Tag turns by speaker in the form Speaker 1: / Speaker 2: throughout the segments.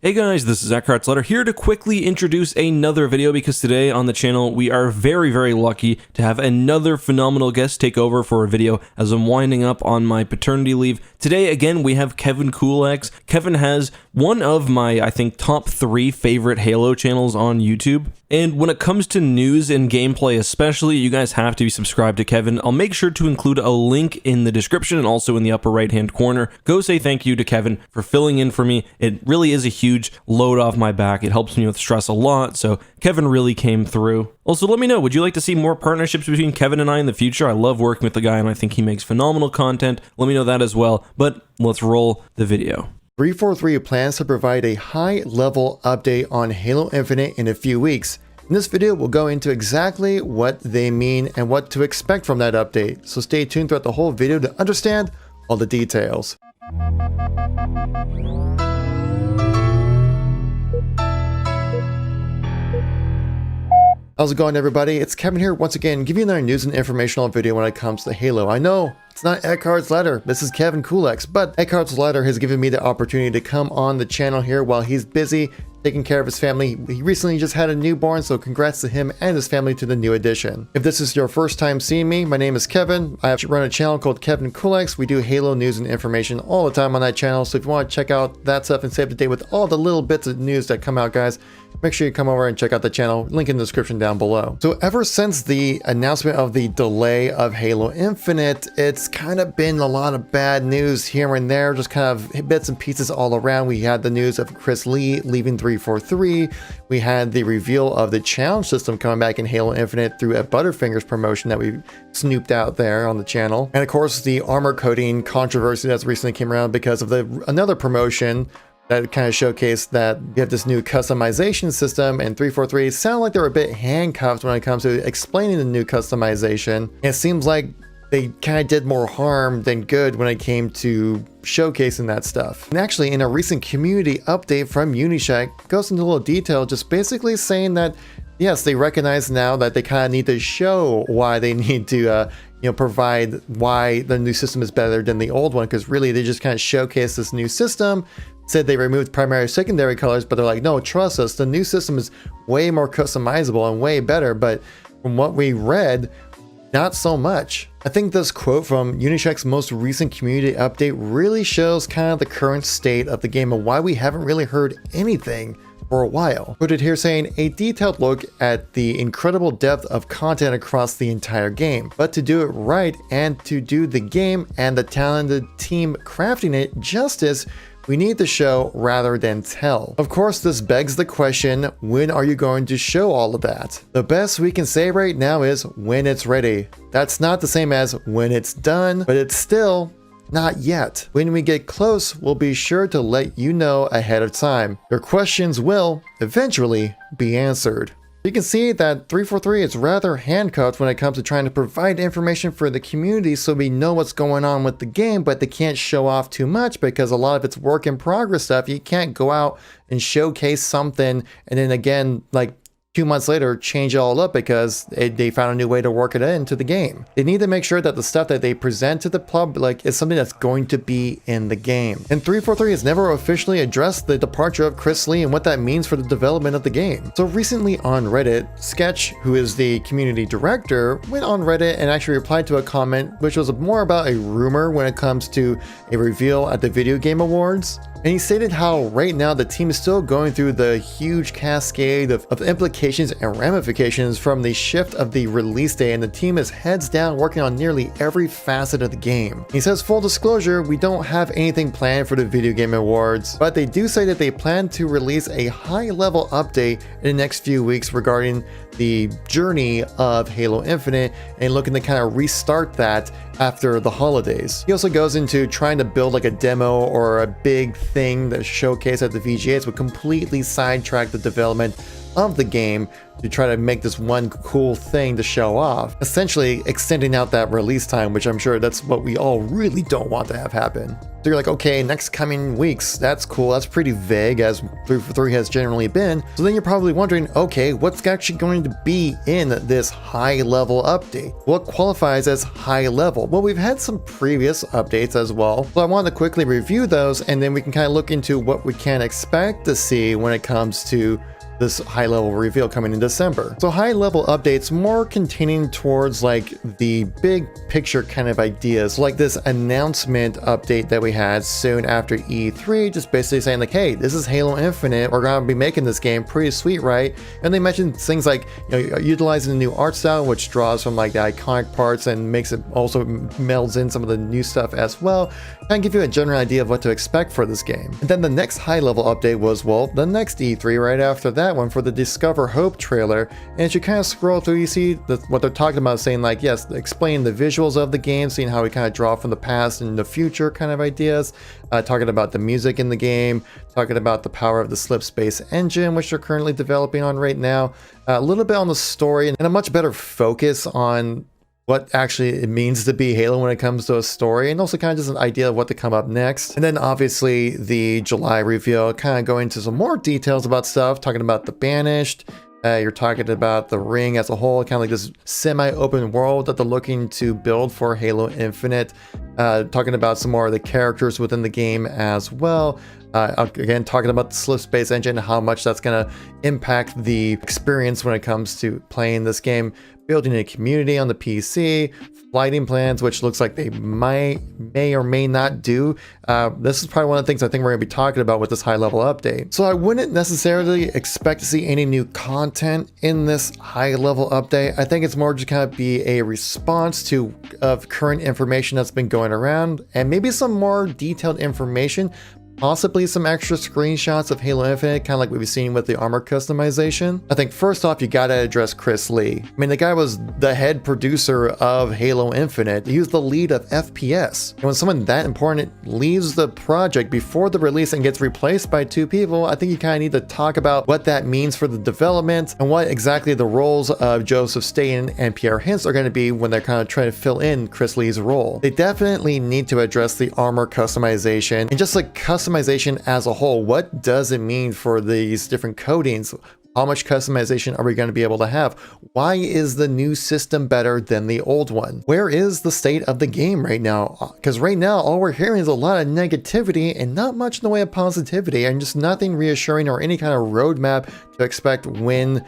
Speaker 1: Hey guys, this is Letter here to quickly introduce another video because today on the channel we are very lucky to have another phenomenal guest take over for a video as I'm winding up on my paternity leave. Today again we have KevinKoolx. Kevin has one of my, I think, top 3 favorite Halo channels on YouTube. And when it comes to news and gameplay especially, you guys have to be subscribed to Kevin. I'll make sure to include a link in the description and also in the upper right hand corner. Go say thank you to Kevin for filling in for me. It really is a huge load off my back. It helps me with stress a lot, so Kevin really came through. Also, let me know, would you like to see more partnerships between Kevin and I in the future? I love working with the guy and I think he makes phenomenal content. Let me know that as well, but let's roll the video.
Speaker 2: 343 plans to provide a high-level update on Halo Infinite in a few weeks. In this video, we'll go into exactly what they mean and what to expect from that update, so stay tuned throughout the whole video to understand all the details. How's it going, everybody? It's Kevin here once again, giving you another news and informational video when it comes to Halo. I know it's not Eckhart's Letter, this is KevinKoolx, but Eckhart's Letter has given me the opportunity to come on the channel here while he's busy taking care of his family. He recently just had a newborn, so congrats to him and his family to the new addition. If this is your first time seeing me, my name is Kevin. I run a channel called KevinKoolx. We do Halo news and information all the time on that channel, so if you want to check out that stuff and stay up to date with all the little bits of news that come out, guys, make sure you come over and check out the channel. Link in the description down below. So ever since the announcement of the delay of Halo Infinite, it's kind of been a lot of bad news here and there, just kind of bits and pieces all around. We had the news of Chris Lee leaving 343. We had the reveal of the challenge system coming back in Halo Infinite through a Butterfingers promotion that we snooped out there on the channel. And of course, the armor coating controversy that's recently came around because of another promotion that kind of showcased that you have this new customization system, and 343 sound like they're a bit handcuffed when it comes to explaining the new customization. And it seems like they kind of did more harm than good when it came to showcasing that stuff. And actually, in a recent community update from Unishack, goes into a little detail, just basically saying that yes, they recognize now that they kind of need to show why they need to provide why the new system is better than the old one, because really they just kind of showcase this new system, said they removed primary secondary colors, but they're like, no, trust us, the new system is way more customizable and way better. But from what we read, not so much. I think this quote from Unishack's most recent community update really shows kind of the current state of the game and why we haven't really heard anything for a while. Quoted here saying, a detailed look at the incredible depth of content across the entire game. But to do it right and to do the game and the talented team crafting it justice, we need to show rather than tell. Of course, this begs the question, when are you going to show all of that? The best we can say right now is when it's ready. That's not the same as when it's done, but it's still not yet. When we get close, we'll be sure to let you know ahead of time. Your questions will eventually be answered. You can see that 343 is rather handcuffed when it comes to trying to provide information for the community so we know what's going on with the game, but they can't show off too much because a lot of it's work in progress stuff. You can't go out and showcase something and then again, like 2 months later, change it all up because they found a new way to work it into the game. They need to make sure that the stuff that they present to the public is something that's going to be in the game. And 343 has never officially addressed the departure of Chris Lee and what that means for the development of the game. So recently on Reddit, Sketch, who is the community director, went on Reddit and actually replied to a comment which was more about a rumor when it comes to a reveal at the Video Game Awards. And he stated how right now the team is still going through the huge cascade of implications and ramifications from the shift of the release day, and the team is heads down working on nearly every facet of the game. He says, full disclosure, we don't have anything planned for the Video Game Awards, but they do say that they plan to release a high-level update in the next few weeks regarding the journey of Halo Infinite and looking to kind of restart that after the holidays. He also goes into trying to build like a demo or a big thing that showcase at the VGAs would completely sidetrack the development of the game to try to make this one cool thing to show off, essentially extending out that release time, which I'm sure that's what we all really don't want to have happen. So you're like, okay, next coming weeks, that's cool, that's pretty vague as 343 has generally been. So then you're probably wondering, okay, what's actually going to be in this high level update? What qualifies as high level? Well, we've had some previous updates as well, so I wanted to quickly review those, and then we can kind of look into what we can expect to see when it comes to this high-level reveal coming in December. So high-level updates more containing towards like the big picture kind of ideas, like this announcement update that we had soon after E3, just basically saying like, hey, this is Halo Infinite, we're gonna be making this game, pretty sweet, right? And they mentioned things like, you know, utilizing the new art style, which draws from like the iconic parts and makes it also melds in some of the new stuff as well, and give you a general idea of what to expect for this game. And then the next high-level update was, well, the next E3 right after that one for the Discover Hope trailer, and as you kind of scroll through, you see what they're talking about, saying like, yes, explaining the visuals of the game, seeing how we kind of draw from the past and the future kind of ideas, talking about the music in the game, talking about the power of the Slip Space engine, which they're currently developing on right now, a little bit on the story, and a much better focus on what actually it means to be Halo when it comes to a story, and also kind of just an idea of what to come up next. And then obviously the July reveal, kind of going into some more details about stuff, talking about the Banished. You're talking about the Ring as a whole, kind of like this semi-open world that they're looking to build for Halo Infinite. Talking about some more of the characters within the game as well. Again, talking about the Slip Space engine, how much that's going to impact the experience when it comes to playing this game. Building a community on the PC, flighting plans, which looks like they may or may not do. This is probably one of the things I think we're going to be talking about with this high-level update. So I wouldn't necessarily expect to see any new content in this high-level update. I think it's more just kind of be a response to current information that's been going around, and maybe some more detailed information. Possibly some extra screenshots of Halo Infinite, kind of like we've seen with the armor customization. I think first off, you gotta address Chris Lee. I mean, the guy was the head producer of Halo Infinite. He was the lead of FPS. And when someone that important leaves the project before the release and gets replaced by two people, I think you kind of need to talk about what that means for the development and what exactly the roles of Joseph Staten and Pierre Hintz are going to be when they're kind of trying to fill in Chris Lee's role. They definitely need to address the armor customization and just like customization as a whole. What does it mean for these different coatings? How much customization are we going to be able to have? Why is the new system better than the old one? Where is the state of the game right now? Because right now, all we're hearing is a lot of negativity and not much in the way of positivity, and just nothing reassuring or any kind of roadmap to expect when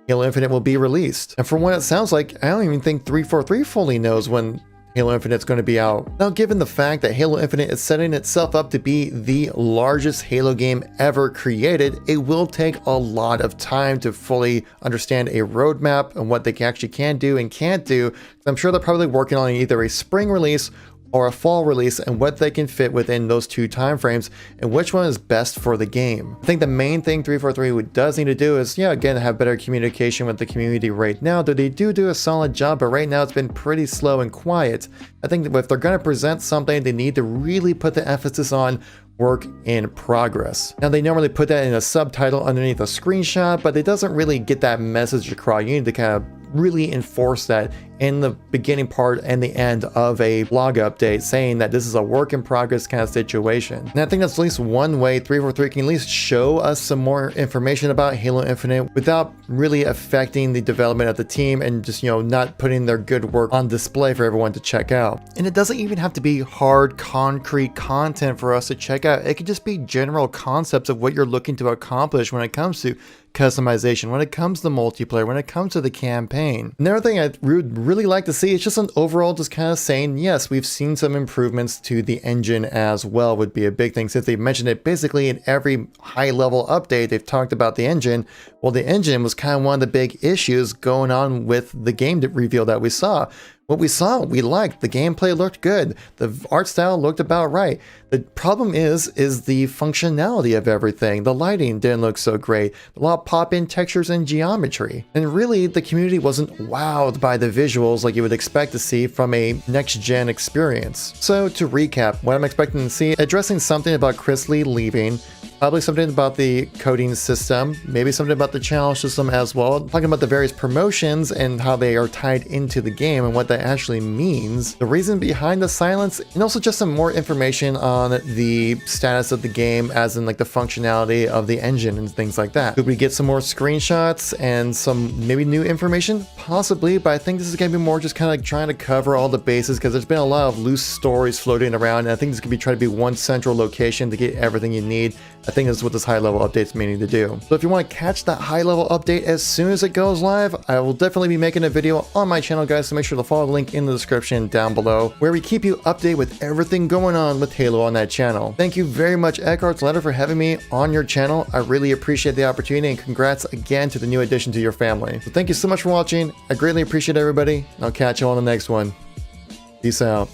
Speaker 2: Halo Infinite will be released. And from what it sounds like, I don't even think 343 fully knows when Halo Infinite's going to be out. Now, given the fact that Halo Infinite is setting itself up to be the largest Halo game ever created, it will take a lot of time to fully understand a roadmap and what they actually can do and can't do. I'm sure they're probably working on either a spring release or a fall release and what they can fit within those two timeframes and which one is best for the game. I think the main thing 343 does need to do is, yeah, again, have better communication with the community right now. They do a solid job, but right now it's been pretty slow and quiet. I think that if they're going to present something, they need to really put the emphasis on work in progress. Now, they normally put that in a subtitle underneath a screenshot, but it doesn't really get that message across. You need to kind of really enforce that in the beginning part and the end of a blog update, saying that this is a work in progress kind of situation. And I think that's at least one way 343 can at least show us some more information about Halo Infinite without really affecting the development of the team and just, you know, not putting their good work on display for everyone to check out. And it doesn't even have to be hard, concrete content for us to check out. It could just be general concepts of what you're looking to accomplish when it comes to customization, when it comes to multiplayer, when it comes to the campaign. Another thing I would really like to see is just an overall just kind of saying, yes, we've seen some improvements to the engine as well would be a big thing, since they've mentioned it basically in every high level update. They've talked about the engine. Well, the engine was kind of one of the big issues going on with the game reveal that we saw. What we saw, we liked. The gameplay looked good. The art style looked about right. The problem is the functionality of everything. The lighting didn't look so great. A lot of pop-in textures and geometry. And really, the community wasn't wowed by the visuals like you would expect to see from a next-gen experience. So to recap, what I'm expecting to see, addressing something about Chris Lee leaving, Probably something about the coding system, maybe something about the challenge system as well, talking about the various promotions and how they are tied into the game and what that actually means, the reason behind the silence, and also just some more information on the status of the game, as in like the functionality of the engine and things like that. Could we get some more screenshots and some maybe new information? Possibly, but I think this is going to be more just kind of like trying to cover all the bases, because there's been a lot of loose stories floating around, and I think this could be trying to be one central location to get everything you need. I think this is what this high level update is meaning to do. So if you want to catch that high level update as soon as it goes live, I will definitely be making a video on my channel, guys, so make sure to follow the link in the description down below, where we keep you updated with everything going on with Halo on that channel. Thank you very much, Eckhart's Ladder, for having me on your channel. I really appreciate the opportunity, and congrats again to the new addition to your family. So thank you so much for watching. I greatly appreciate everybody, and I'll catch you on the next one. Peace out.